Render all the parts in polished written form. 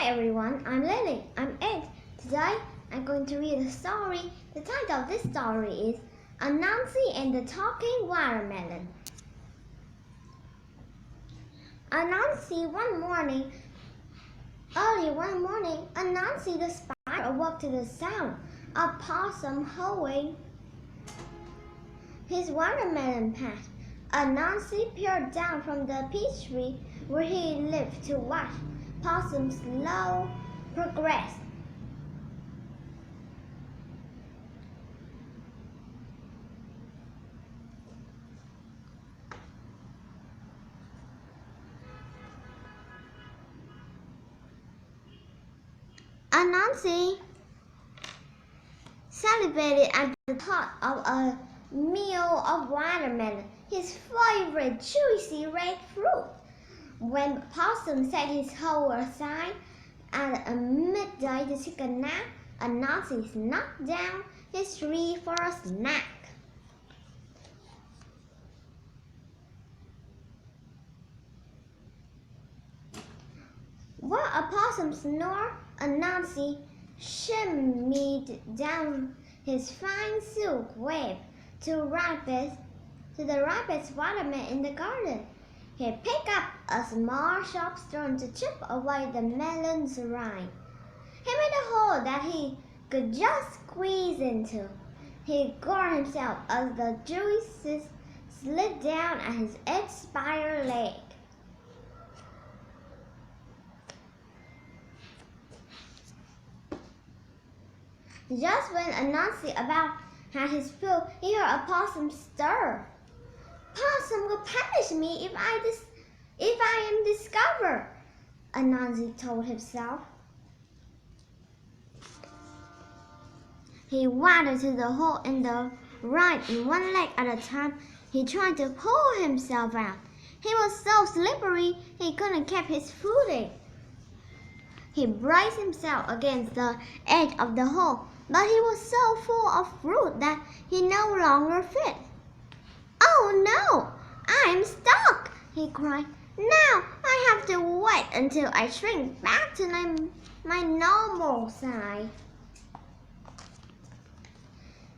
Hi everyone, I'm Lily. I'm 8. Today I'm going to read a story. The title of this story is Anansi and the Talking Watermelon. Anansi early one morning, Anansi the spider awoke to the sound of possum hoeing his watermelon patch. Anansi peered down from the peach tree where he lived to watch possum's slow progress. Anansi salivated at the thought of a meal of watermelon, his favorite juicy red fruit. When Possum set his hoe aside at midday to take a nap, Anansi knocked down his tree for a snack. While a possum snored, Anansi shimmied down his fine silk web to the ripest watermelon in the garden. He picked up a small sharp stone to chip away the melon's rind. He made a hole that he could just squeeze into. He gored himself as the juices slid down at his eight-spider leg. Just when Anansi about had his fill, he heard a possum stir. Possum will punish me if I am discovered, Anansi told himself. He waddled to the hole in the rind in one leg at a time. He tried to pull himself out. He was so slippery he couldn't keep his footing. He braced himself against the edge of the hole, but he was so full of fruit that he no longer fit. "Oh no, I'm stuck!" he cried. "Now I have to wait until I shrink back to my normal size."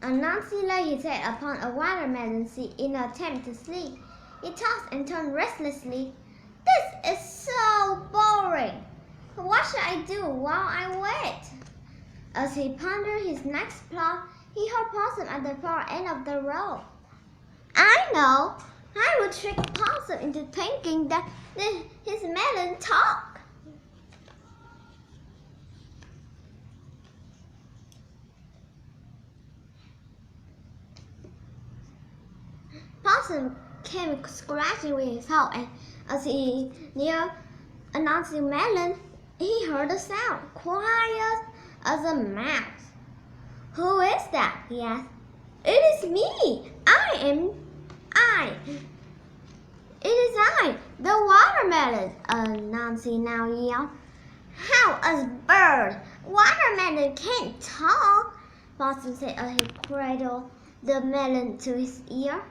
Anansi lay his head upon a watermelon seed in an attempt to sleep. He tossed and turned restlessly. "This is so boring. What should I do while I wait?" As he pondered his next plot, he heard Possum at the far end of the road. "I know! I will trick Possum into thinking that his melon talk." Possum came scratching with his hoe, and as he neared Anansi's melon, he heard a sound, quiet as a mouse. "Who is that?" he asked. "It is me. It is I, the watermelon," Anansi now yelled. "How a bird! Watermelon can't talk," Possum said as he cradled the melon to his ear.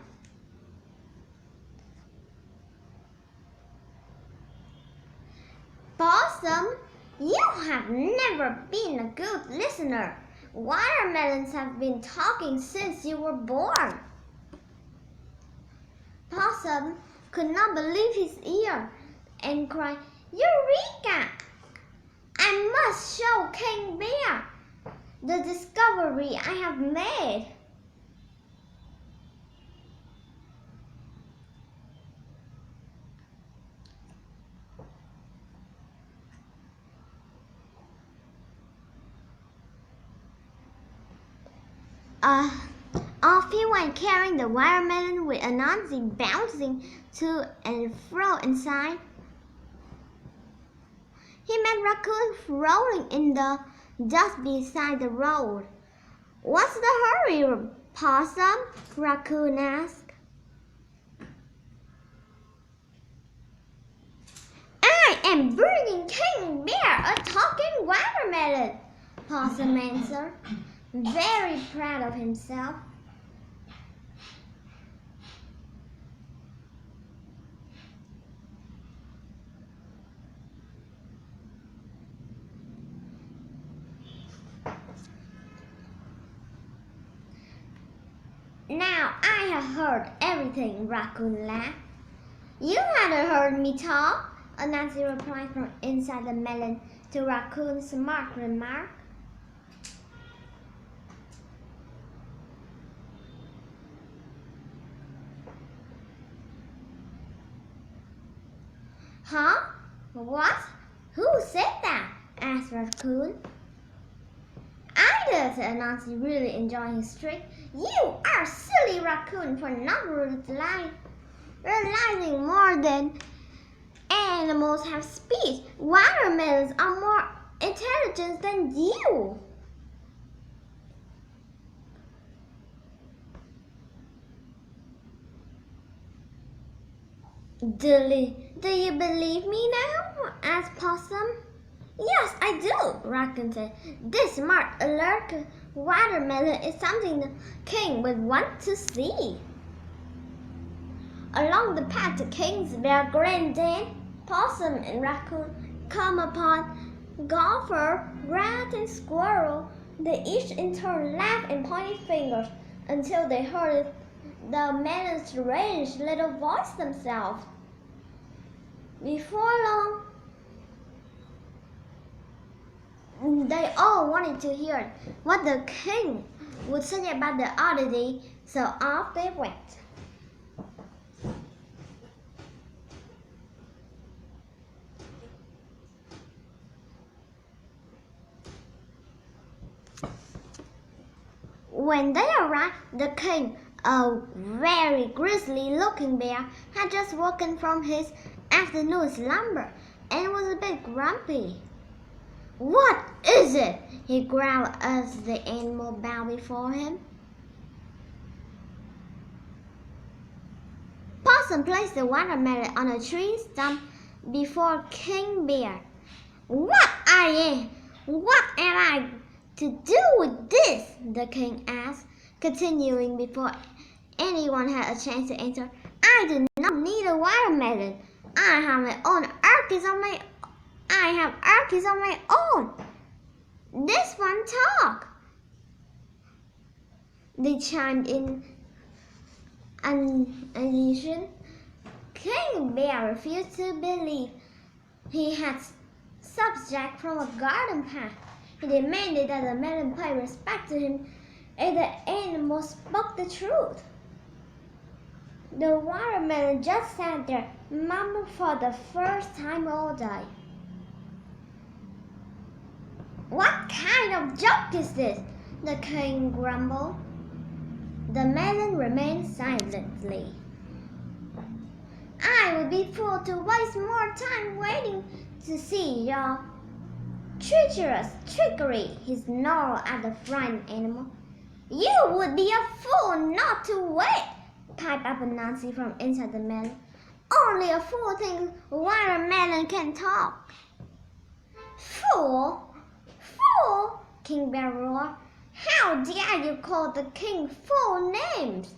"Possum, you have never been a good listener. Watermelons have been talking since you were born." Possum could not believe his ear and cried, "Eureka! I must show King Bear the discovery I have made." Off he went carrying the watermelon with Anansi bouncing to and fro inside. He met raccoons rolling in the dust beside the road. "What's the hurry, Possum?" Raccoon asked. "I am bringing King Bear a talking watermelon," Possum answered, very proud of himself. Now I have heard everything, Raccoon laughed. You haven't heard me talk, Anansi replied from inside the melon to Raccoon's smart remark. Huh? What? Who said that? Asked Raccoon. I did, said Anansi, really enjoying his trick. You are silly, Raccoon, for not realizing more than animals have speech. Watermelons are more intelligent than you. Do you believe me now? Asked Possum. Yes, I do, Raccoon said. This smart, alert watermelon is something the king would want to see. Along the path to King's Bear Granddad, Possum and Raccoon come upon Gopher, Rat, and Squirrel. They each in turn laughed and pointed fingers until they heard the melon's strange little voice themselves. Before long, they all wanted to hear what the king would say about the oddity, so off they went. When they arrived, the king, a very grisly-looking bear, had just woken from his afternoon slumber and was a bit grumpy. What is it? He growled as the animal bowed before him. Possum placed the watermelon on a tree stump before King Bear. What am I to do with this? The king asked, continuing before anyone had a chance to answer. I do not need a watermelon. I have orchids of my own. This one talk. They chimed in addition. King Bear refused to believe he had subject from a garden path. He demanded that the melon pay respect to him if the animal spoke the truth. The watermelon just sat there, mumbled for the first time all day. What kind of joke is this? The king grumbled. The melon remained silently. I would be fool to waste more time waiting to see your treacherous trickery, he snarled at the frightened animal. You would be a fool not to wait, piped up Anansi from inside the melon. Only a fool thinks watermelon can talk. Fool? Fool? King Bear roared. How dare you call the king fool names?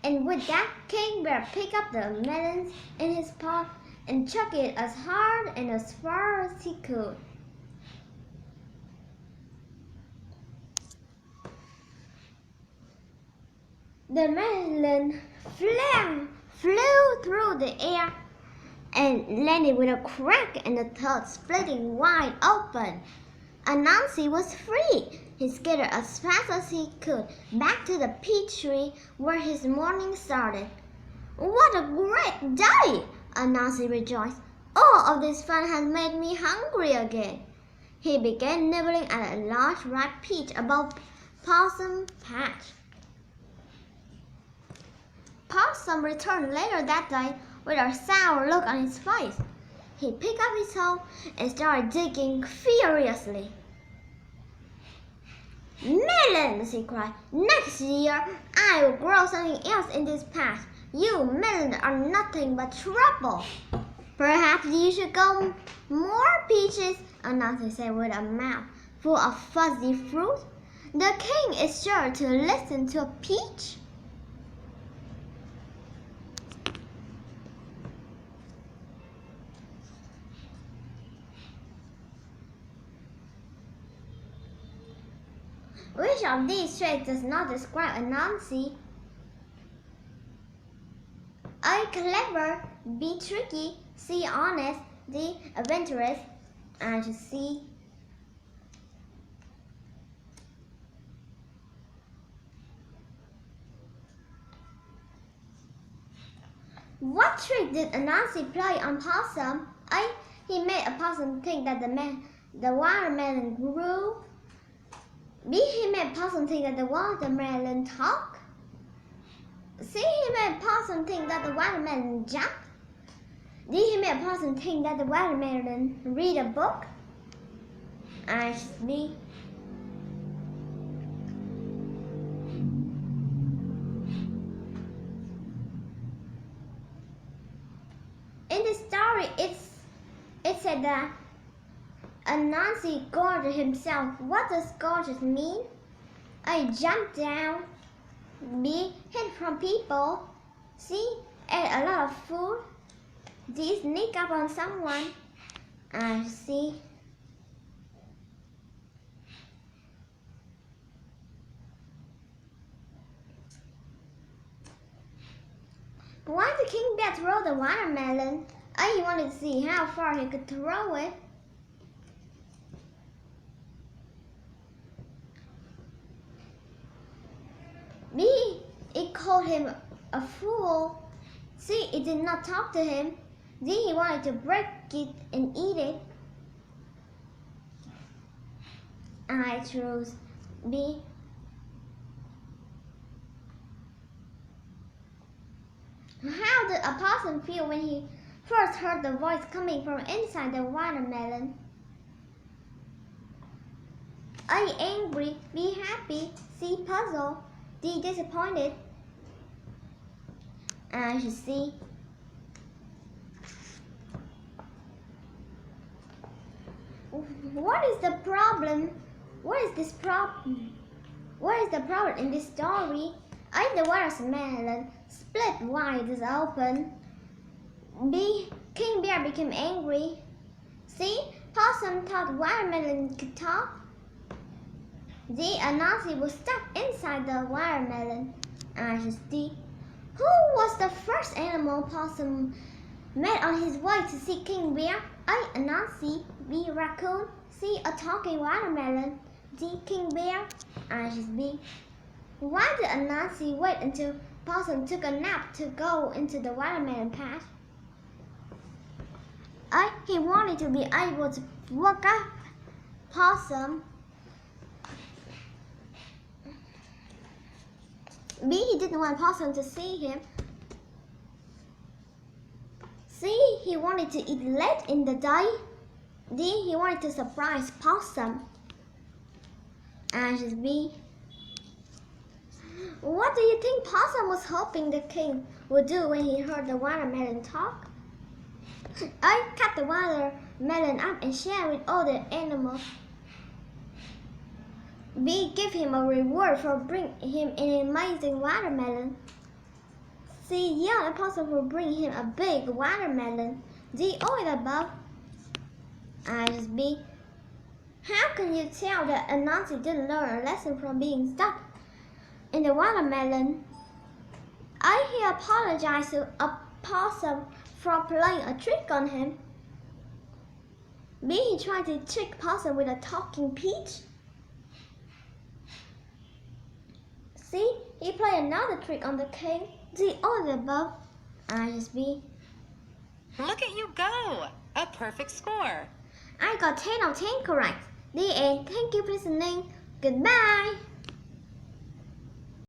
And with that, King Bear picked up the melons in his paw and chucked it as hard and as far as he could. The melon flew through the air and landed with a crack and the throat splitting wide open. Anansi was free. He scattered as fast as he could back to the peach tree where his morning started. What a great day! Anansi rejoiced. All of this fun has made me hungry again. He began nibbling at a large ripe peach above Possum's patch. Possum returned later that day with a sour look on his face. He picked up his hoe and started digging furiously. Melons, he cried. Next year, I will grow something else in this patch. You melons are nothing but trouble. Perhaps you should grow more peaches, Anansi said with a mouth full of fuzzy fruit. The king is sure to listen to a peach. Which of these traits does not describe Anansi? A. Clever, B. Tricky, C. Honest, D. Adventurous, and C. What trick did Anansi play on Possum? A. He made a possum think that the watermelon grew. B. He made possum think that the watermelon talked. C. He made possum think that the watermelon jumped. D. He made possum think that the watermelon read a book. And B. In the story, it said that Anansi gorged himself. What does gorgeous mean? A. Jump down. B. Hid from people. C. Ate a lot of food. D. Sneak up on someone. And C. Why did King Bear throw the watermelon? A. He wanted to see how far he could throw it. B. It called him a fool. C. It did not talk to him. D. He wanted to break it and eat it. I chose B. How did a possum feel when he first heard the voice coming from inside the watermelon? A. Angry, B. Happy, C. Puzzled, D. Disappointed. I should see. What is the problem? What is this problem? What is the problem in this story? A. The watermelon split wide is open. B. King Bear became angry. C. Possum thought watermelon could talk. D. Anansi was stuck inside the watermelon. I should D. Who was the first animal Possum met on his way to see King Bear? A. Anansi, B. Raccoon, C. A talking watermelon, D. King Bear. I should B. Why did Anansi wait until Possum took a nap to go into the watermelon patch? A. He wanted to be able to wake up Possum. B. He didn't want Possum to see him. C. He wanted to eat late in the day. D. He wanted to surprise Possum. And B. What do you think Possum was hoping the king would do when he heard the watermelon talk? A. Cut the watermelon up and share with all the animals. B. Give him a reward for bringing him an amazing watermelon. C. Yell at Possum for bringing him a big watermelon. D. All of the above. And B. How can you tell that Anansi didn't learn a lesson from being stuck in the watermelon? A. He apologized to a Possum for playing a trick on him. B. He tried to trick Possum with a talking peach. C. He played another trick on the king. D. All of the above. I just B. Look at you go! A perfect score. I got 10 of 10 correct. The end. Thank you for listening. Goodbye.